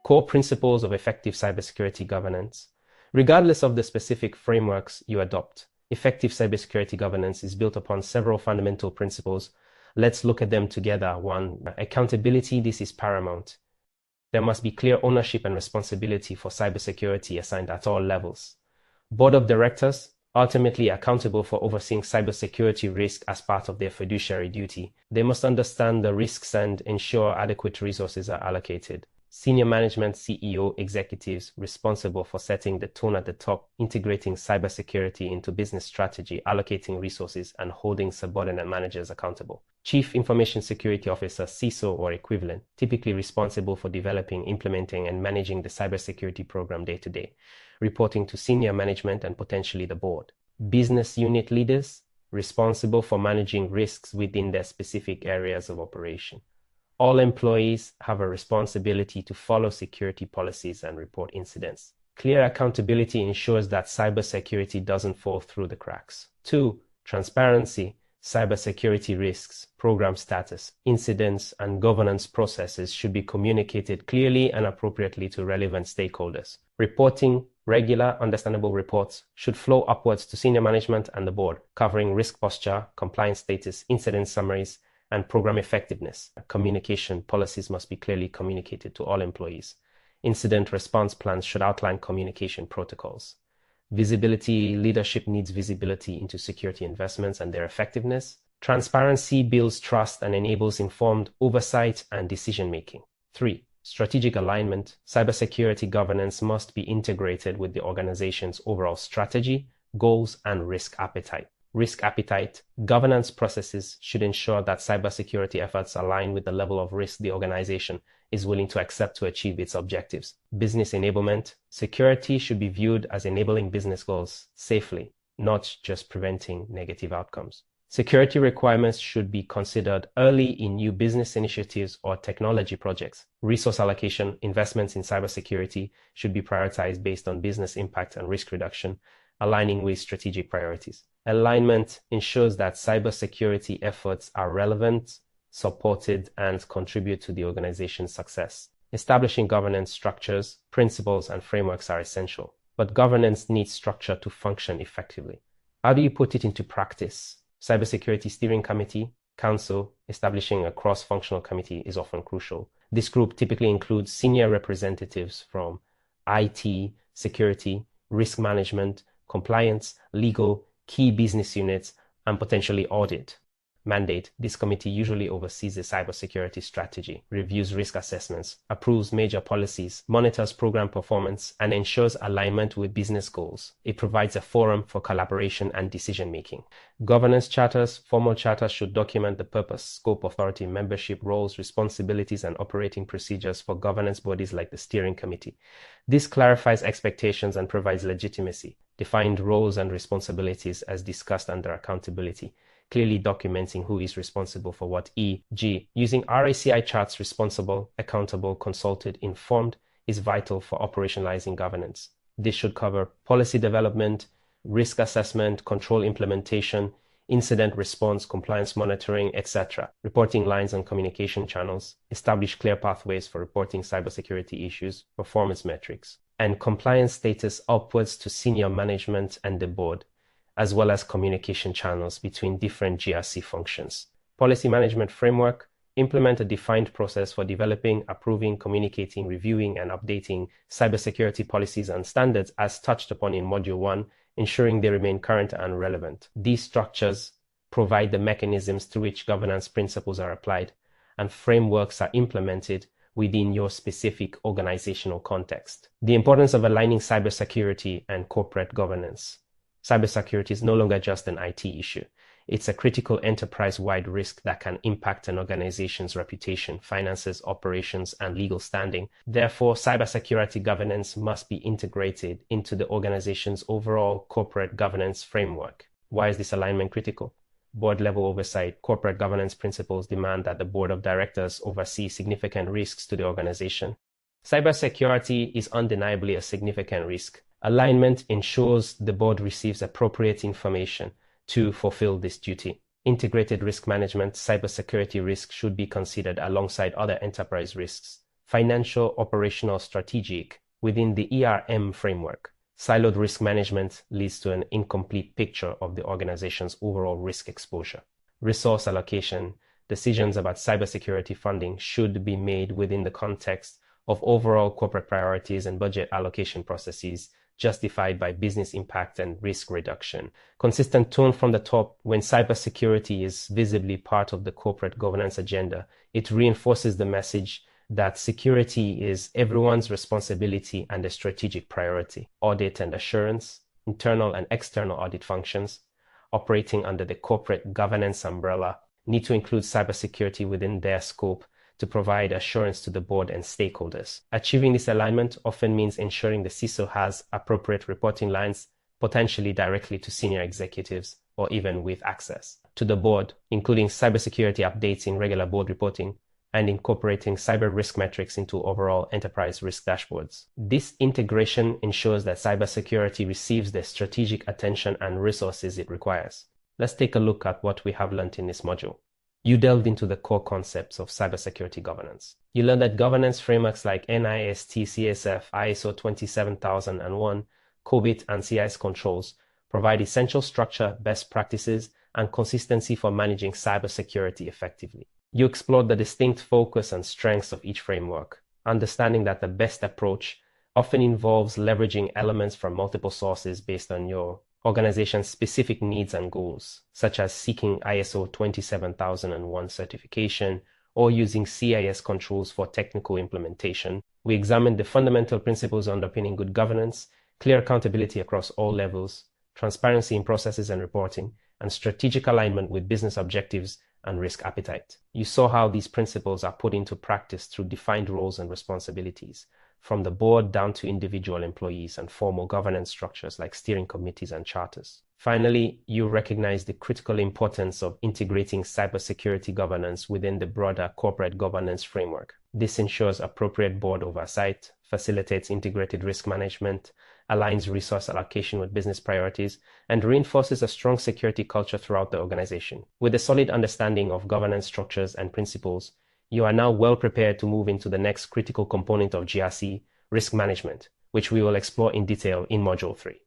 Core principles of effective cybersecurity governance. Regardless of the specific frameworks you adopt, effective cybersecurity governance is built upon several fundamental principles. Let's look at them together. 1. Accountability. This is paramount. There must be clear ownership and responsibility for cybersecurity assigned at all levels. Board of directors, ultimately accountable for overseeing cybersecurity risk as part of their fiduciary duty. They must understand the risks and ensure adequate resources are allocated. Senior management, CEO, executives responsible for setting the tone at the top, integrating cybersecurity into business strategy, allocating resources, and holding subordinate managers accountable. Chief Information Security Officer, CISO or equivalent, typically responsible for developing, implementing, and managing the cybersecurity program day to day, reporting to senior management and potentially the board. Business unit leaders, responsible for managing risks within their specific areas of operation. All employees have a responsibility to follow security policies and report incidents. Clear accountability ensures that cybersecurity doesn't fall through the cracks. 2. Transparency. Cybersecurity risks, program status, incidents, and governance processes should be communicated clearly and appropriately to relevant stakeholders. Reporting, regular, understandable reports should flow upwards to senior management and the board, covering risk posture, compliance status, incident summaries, and program effectiveness. Communication policies must be clearly communicated to all employees. Incident response plans should outline communication protocols. Visibility. Leadership needs visibility into security investments and their effectiveness. Transparency builds trust and enables informed oversight and decision-making. 3. Strategic alignment. Cybersecurity governance must be integrated with the organization's overall strategy, goals, and risk appetite. Risk appetite. Governance processes should ensure that cybersecurity efforts align with the level of risk the organization is willing to accept to achieve its objectives. Business enablement. Security should be viewed as enabling business goals safely, not just preventing negative outcomes. Security requirements should be considered early in new business initiatives or technology projects. Resource allocation. Investments in cybersecurity should be prioritized based on business impact and risk reduction, aligning with strategic priorities. Alignment ensures that cybersecurity efforts are relevant, supported, and contribute to the organization's success. Establishing governance structures, principles, and frameworks are essential, but governance needs structure to function effectively. How do you put it into practice? Cybersecurity Steering Committee, Council, establishing a cross-functional committee is often crucial. This group typically includes senior representatives from IT, security, risk management, compliance, legal, key business units, and potentially audit. Mandate. This committee usually oversees the cybersecurity strategy, reviews risk assessments, approves major policies, monitors program performance, and ensures alignment with business goals. It provides a forum for collaboration and decision-making. Governance charters. Formal charters should document the purpose, scope, authority, membership, roles, responsibilities, and operating procedures for governance bodies like the steering committee. This clarifies expectations and provides legitimacy. Defined roles and responsibilities as discussed under accountability, clearly documenting who is responsible for what. E.g., using RACI charts. Responsible, accountable, consulted, informed is vital for operationalizing governance. This should cover policy development, risk assessment, control implementation, incident response, compliance monitoring, etc. Reporting lines and communication channels. Establish clear pathways for reporting cybersecurity issues, performance metrics, and compliance status upwards to senior management and the board, as well as communication channels between different GRC functions. Policy management framework. Implement a defined process for developing, approving, communicating, reviewing, and updating cybersecurity policies and standards as touched upon in Module 1, ensuring they remain current and relevant. These structures provide the mechanisms through which governance principles are applied and frameworks are implemented within your specific organizational context. The importance of aligning cybersecurity and corporate governance. Cybersecurity is no longer just an IT issue. It's a critical enterprise-wide risk that can impact an organization's reputation, finances, operations, and legal standing. Therefore, cybersecurity governance must be integrated into the organization's overall corporate governance framework. Why is this alignment critical? Board-level oversight. Corporate governance principles demand that the board of directors oversee significant risks to the organization. Cybersecurity is undeniably a significant risk. Alignment ensures the board receives appropriate information to fulfill this duty. Integrated risk management. Cybersecurity risks should be considered alongside other enterprise risks, financial, operational, strategic within the ERM framework. Siloed risk management leads to an incomplete picture of the organization's overall risk exposure. Resource allocation. Decisions about cybersecurity funding should be made within the context of overall corporate priorities and budget allocation processes justified by business impact and risk reduction. Consistent tone from the top. When cybersecurity is visibly part of the corporate governance agenda, it reinforces the message that security is everyone's responsibility and a strategic priority. Audit and assurance, internal and external audit functions operating under the corporate governance umbrella need to include cybersecurity within their scope to provide assurance to the board and stakeholders. Achieving this alignment often means ensuring the CISO has appropriate reporting lines, potentially directly to senior executives or even with access to the board, including cybersecurity updates in regular board reporting and incorporating cyber risk metrics into overall enterprise risk dashboards. This integration ensures that cybersecurity receives the strategic attention and resources it requires. Let's take a look at what we have learned in this module. You delved into the core concepts of cybersecurity governance. You learned that governance frameworks like NIST, CSF, ISO 27001, COBIT, and CIS controls provide essential structure, best practices, and consistency for managing cybersecurity effectively. You explored the distinct focus and strengths of each framework, understanding that the best approach often involves leveraging elements from multiple sources based on your organization's specific needs and goals, such as seeking ISO 27001 certification or using CIS controls for technical implementation. We examined the fundamental principles underpinning good governance, clear accountability across all levels, transparency in processes and reporting, and strategic alignment with business objectives and risk appetite. You saw how these principles are put into practice through defined roles and responsibilities, from the board down to individual employees and formal governance structures like steering committees and charters. Finally, you recognize the critical importance of integrating cybersecurity governance within the broader corporate governance framework. This ensures appropriate board oversight, facilitates integrated risk management, aligns resource allocation with business priorities, and reinforces a strong security culture throughout the organization. With a solid understanding of governance structures and principles, you are now well prepared to move into the next critical component of GRC, risk management, which we will explore in detail in Module 3.